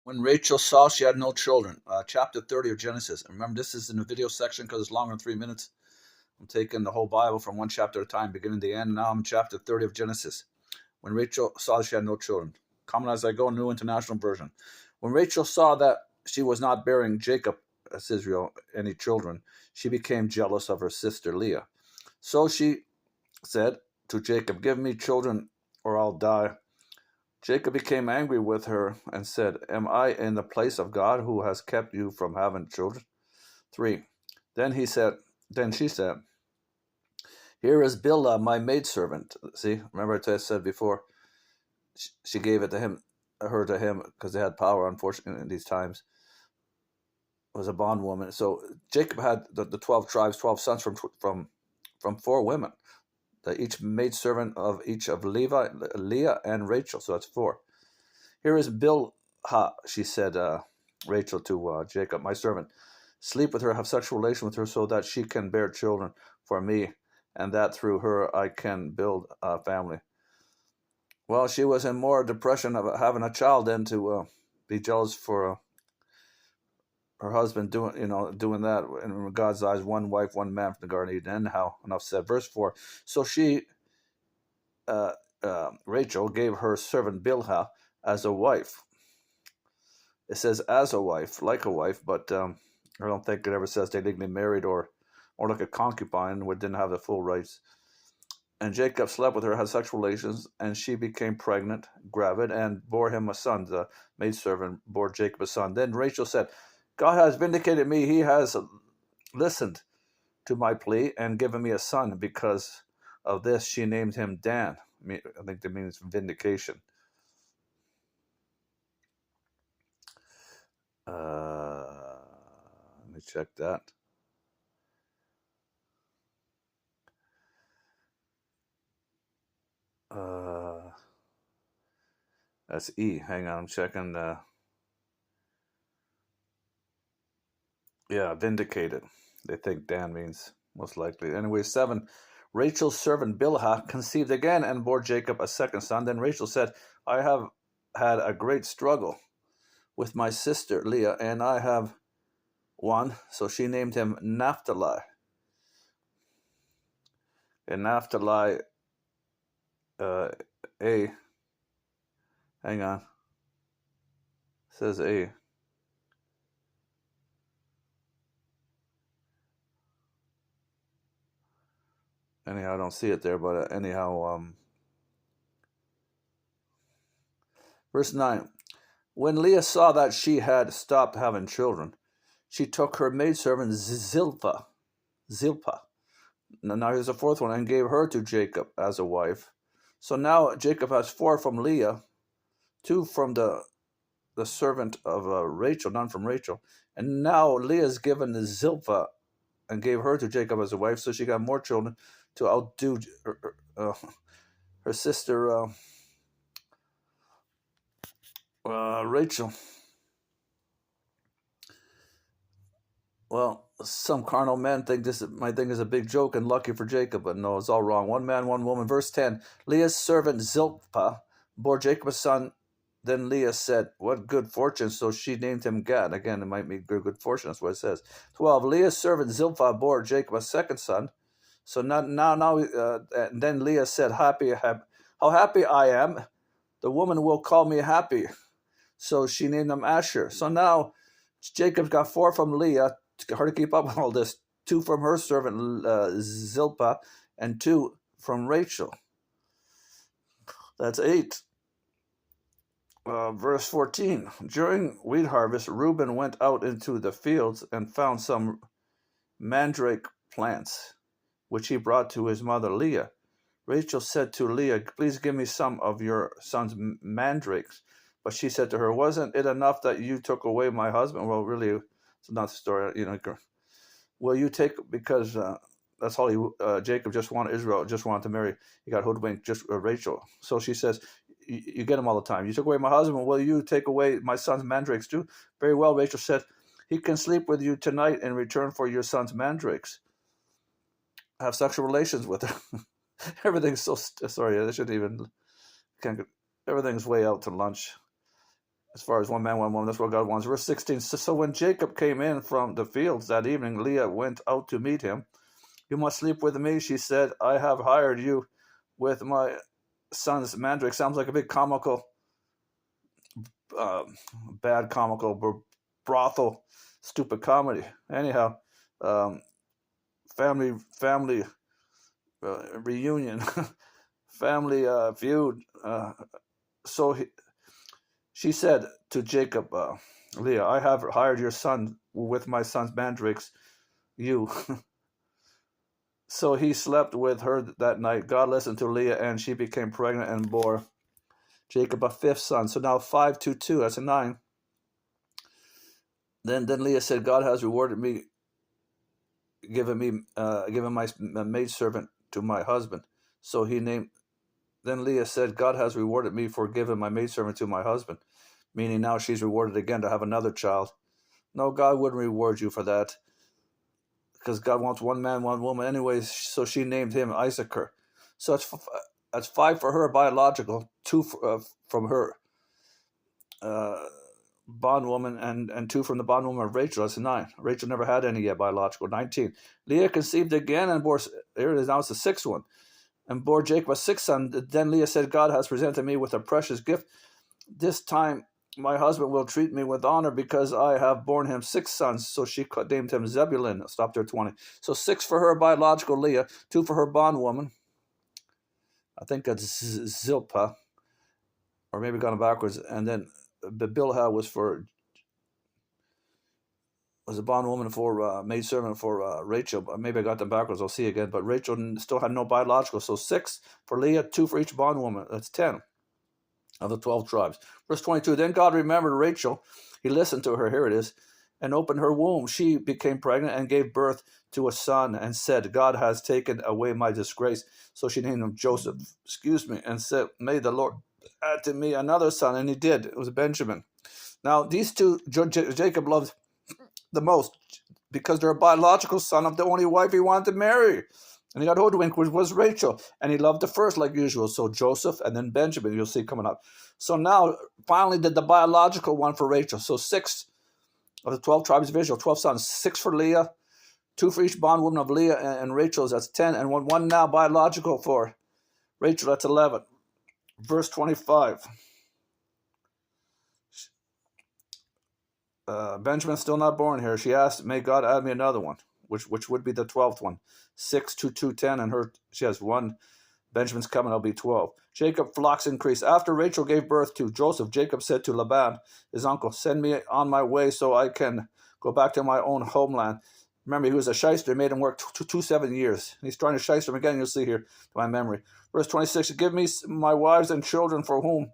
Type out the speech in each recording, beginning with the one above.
When Rachel saw she had no children, chapter 30 of Genesis. Remember, this is in the video section because it's longer than 3 minutes. I'm taking the whole Bible from one chapter at a time, beginning to the end. Now I'm in chapter 30 of Genesis. When Rachel saw she had no children. Common as I go, New International Version. When Rachel saw that she was not bearing Jacob, as Israel, any children, she became jealous of her sister Leah. So she said to Jacob, "Give me children or I'll die." Jacob became angry with her and said, "Am I in the place of God who has kept you from having children?" 3. Then she said, "Here is Bilhah, my maidservant." See, remember I said before, she gave it to him, her to him, because they had power, unfortunately, in these times. It was a bondwoman. So Jacob had the 12 tribes, 12 sons from 4 women. Each maidservant of each of Leah, and Rachel. So that's 4. Here is Bilhah, she said, Rachel to Jacob, "My servant. Sleep with her, have sexual relation with her, so that she can bear children for me, and that through her I can build a family." Well, she was in more depression of having a child than to be jealous for her husband doing that. In God's eyes, one wife, one man from the Garden of Eden. Anyhow, enough said. Verse 4. So she, Rachel, gave her servant Bilhah as a wife. It says as a wife, like a wife, but I don't think it ever says they legally married or like a concubine, who didn't have the full rights. And Jacob slept with her, had sexual relations, and she became pregnant, gravid, and bore him a son. The maidservant bore Jacob a son. Then Rachel said, "God has vindicated me. He has listened to my plea and given me a son." Because of this, she named him Dan. I think that means vindication. Let me check that. That's E. Hang on, I'm checking. Yeah, vindicated. They think Dan means most likely. Anyway, 7. Rachel's servant Bilhah conceived again and bore Jacob a second son. Then Rachel said, "I have had a great struggle with my sister Leah, and I have won." So she named him Naphtali. And Naphtali, A. Hang on. It says A. Anyhow, I don't see it there, but anyhow, verse 9. When Leah saw that she had stopped having children, she took her maidservant Zilpah. Now here's the 4th one, and gave her to Jacob as a wife. So now Jacob has 4 from Leah, 2 from the servant of Rachel, none from Rachel. And now Leah's given Zilpah and gave her to Jacob as a wife, so she got more children to outdo her sister Rachel. Well, some carnal men think my thing is a big joke and lucky for Jacob, but no, it's all wrong. One man, one woman. Verse 10. Leah's servant Zilpah bore Jacob a son. Then Leah said, "What good fortune." So she named him Gad. Again, it might mean good fortune. That's what it says. 12. Leah's servant Zilpah bore Jacob a second son. So then Leah said, "How happy I am. The woman will call me happy." So she named him Asher. So now Jacob's got 4 from Leah, hard to keep up with all this. 2 from her servant Zilpah, and 2 from Rachel. That's 8. Verse 14. During wheat harvest, Reuben went out into the fields and found some mandrake plants, which he brought to his mother Leah. Rachel said to Leah, "Please give me some of your son's mandrakes." But she said to her, "Wasn't it enough that you took away my husband?" Well, really, it's not the story, Will you take, because that's all Jacob Israel just wanted to marry. He got hoodwinked, just Rachel. So she says, you get him all the time. "You took away my husband. Will you take away my son's mandrakes too?" "Very well," Rachel said. "He can sleep with you tonight in return for your son's mandrakes." Have sexual relations with her. Everything's so sorry. I shouldn't even. Everything's way out to lunch. As far as one man, one woman, that's what God wants. Verse 16, so when Jacob came in from the fields that evening, Leah went out to meet him. You must sleep with me, she said. I have hired you with my son's mandrake. Sounds like a big comical, bad comical, brothel, stupid comedy. Anyhow, family reunion, family feud. So she said to Jacob, Leah, I have hired your son with my son's mandrakes, you. So he slept with her that night. God listened to Leah, and she became pregnant and bore Jacob a fifth son. So now 5 2 2, that's a 9. Then Leah said, God has rewarded me, given my maidservant to my husband. So then Leah said, God has rewarded me for giving my maidservant to my husband. Meaning now she's rewarded again to have another child. No, God wouldn't reward you for that, because God wants one man, one woman anyways, so she named him Issachar. So that's 5 for her biological, 2 from her bondwoman, and 2 from the bondwoman of Rachel. That's 9. Rachel never had any yet biological. 19. Leah conceived again and bore, here it is, now it's the 6th one, and bore Jacob a 6th son. Then Leah said, God has presented me with a precious gift. This time my husband will treat me with honor because I have borne him 6 sons. So she named him Zebulun. Stop there, 20. So 6 for her biological Leah, 2 for her bondwoman. I think that's Zilpah, or maybe gone backwards. And then Bilhah was a bondwoman for maidservant for Rachel. Maybe I got them backwards. I'll see again. But Rachel still had no biological. So 6 for Leah, 2 for each bondwoman. That's 10 of the 12 tribes. Verse 22, then God remembered Rachel. He listened to her, here it is, and opened her womb. She became pregnant and gave birth to a son and said, God has taken away my disgrace. So she named him Joseph, and said, may the Lord add to me another son. And he did. It was Benjamin. Now, these two Jacob loved the most because they're a biological son of the only wife he wanted to marry. And he got hoodwinked, which was Rachel. And he loved the first like usual. So Joseph and then Benjamin, you'll see coming up. So now, finally, did the biological one for Rachel. So 6 of the 12 tribes of Israel, 12 sons. 6 for Leah, 2 for each bondwoman of Leah and Rachel's, that's 10. And one now biological for Rachel, that's 11. Verse 25. Benjamin's still not born here. She asked, may God add me another one, which would be the 12th one. 6, 2, 2, 10, and she has 1. Benjamin's coming, I'll be 12. Jacob flocks increased. After Rachel gave birth to Joseph, Jacob said to Laban, his uncle, send me on my way so I can go back to my own homeland. Remember, he was a shyster. He made him work 7 years. He's trying to shyster him again, you'll see here, to my memory. Verse 26, give me my wives and children for whom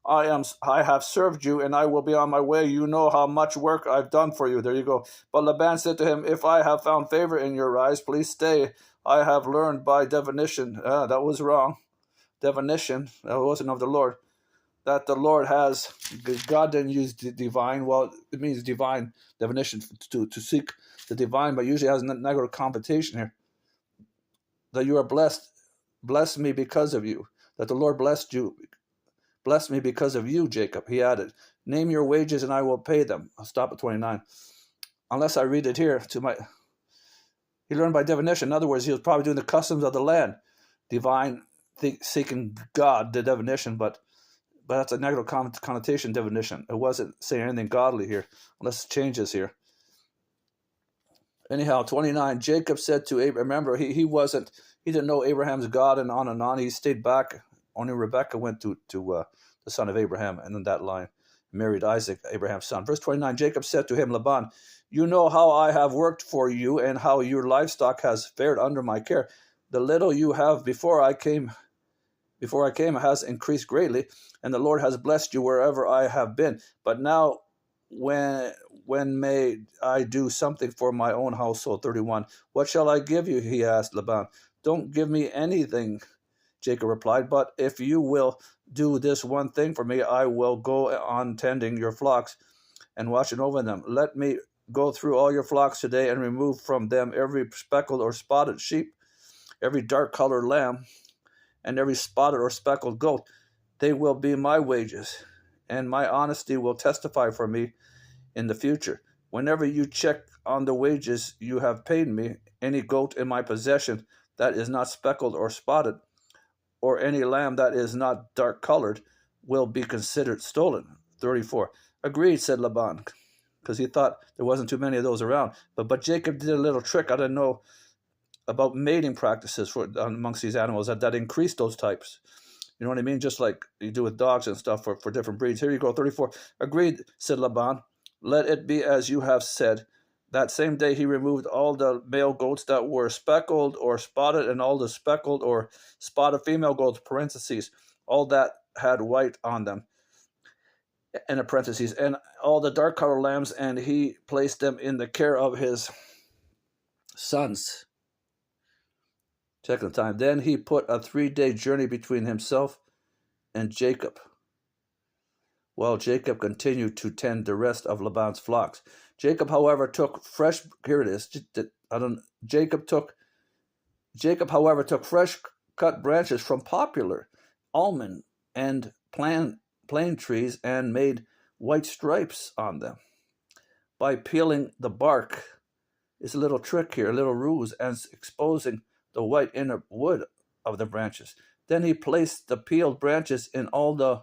I have served you, and I will be on my way. You know how much work I've done for you. There you go. But Laban said to him, if I have found favor in your eyes, please stay. I have learned by divination. That was wrong. Divination, that wasn't of the Lord. That the Lord has, God didn't use divine. Well, it means divine divination to seek the divine, but usually has a negative connotation here. That you are blessed. Bless me because of you. That the Lord blessed you. Bless me because of you, Jacob. He added, name your wages and I will pay them. I'll stop at 29. Unless I read it here he learned by divination. In other words, he was probably doing the customs of the land. Divine, seeking God, the divination, but that's a negative connotation divination. It wasn't saying anything godly here, unless it changes here. Anyhow, 29, Jacob said to Abraham, remember, he didn't know Abraham's God, and on. He stayed back. Only Rebekah went to the son of Abraham, and in that line married Isaac, Abraham's son. Verse 29, Jacob said to him, Laban, you know how I have worked for you and how your livestock has fared under my care. The little you have before I came has increased greatly, and the Lord has blessed you wherever I have been. But now when may I do something for my own household? 31, what shall I give you? He asked Laban. Don't give me anything, Jacob replied, but if you will do this one thing for me, I will go on tending your flocks and watching over them. Let me go through all your flocks today and remove from them every speckled or spotted sheep, every dark-colored lamb, and every spotted or speckled goat. They will be my wages. and my honesty will testify for me in the future. Whenever you check on the wages you have paid me, any goat in my possession that is not speckled or spotted, or any lamb that is not dark colored, will be considered stolen. 34. Agreed, said Laban, because he thought there wasn't too many of those around. But Jacob did a little trick. I didn't know about mating practices amongst these animals that increase those types. You know what I mean? Just like you do with dogs and stuff for different breeds. Here you go, 34. Agreed, said Laban. Let it be as you have said. That same day he removed all the male goats that were speckled or spotted, and all the speckled or spotted female goats, parentheses, all that had white on them, in a parentheses, and all the dark colored lambs, and he placed them in the care of his sons. Check the time. Then he put a 3-day journey between himself and Jacob, while Jacob continued to tend the rest of Laban's flocks. Jacob, however, took fresh. Here it is. Jacob, however, took fresh cut branches from poplar, almond, and plane trees and made white stripes on them by peeling the bark. It's a little trick here, a little ruse, and exposing the white inner wood of the branches. Then he placed the peeled branches in all the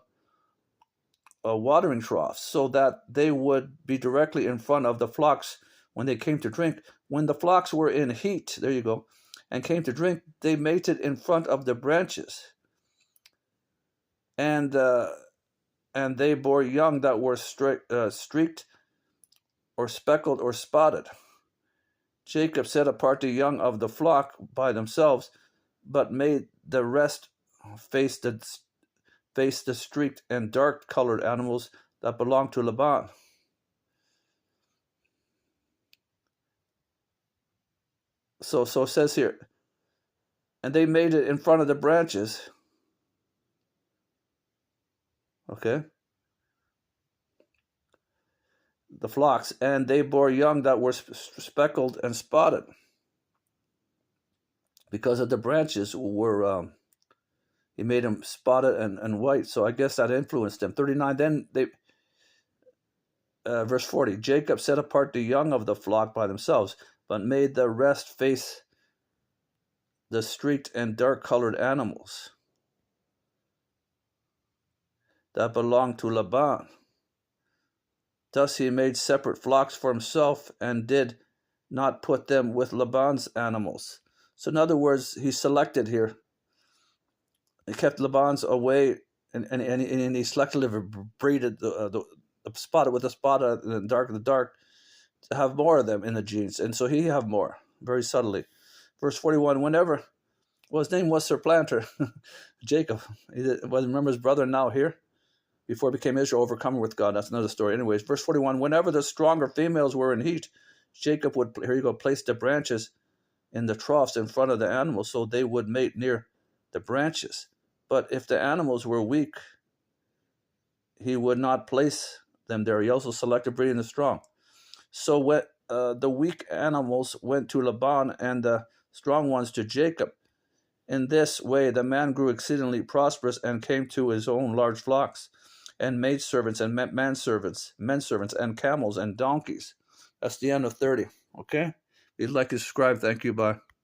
watering troughs, so that they would be directly in front of the flocks when they came to drink. When the flocks were in heat, there you go, and came to drink, they mated in front of the branches, and they bore young that were streaked or speckled or spotted. Jacob set apart the young of the flock by themselves, but made the rest face the streaked and dark-colored animals that belonged to Laban. So it says here, and they made it in front of the branches. Okay. The flocks, and they bore young that were speckled and spotted, because of the branches were he made them spotted and white. So I guess that influenced them. 39. Then they verse 40. Jacob set apart the young of the flock by themselves, but made the rest face the streaked and dark-colored animals that belonged to Laban. Thus he made separate flocks for himself and did not put them with Laban's animals. So in other words, he selected here. He kept Laban's away, and he selectively breeded the spotted with the spotted and the dark to have more of them in the genes. And so he have more, very subtly. Verse 41, his name was Supplanter, Jacob. Remember his brother now here? Before it became Israel, overcoming with God. That's another story. Anyways, verse 41, whenever the stronger females were in heat, Jacob would, here you go, place the branches in the troughs in front of the animals so they would mate near the branches. But if the animals were weak, he would not place them there. He also selected breeding the strong. So when the weak animals went to Laban and the strong ones to Jacob. In this way, the man grew exceedingly prosperous and came to his own large flocks, and maidservants and men servants and camels and donkeys. That's the end of 30. Okay? If you'd like to subscribe, thank you. Bye.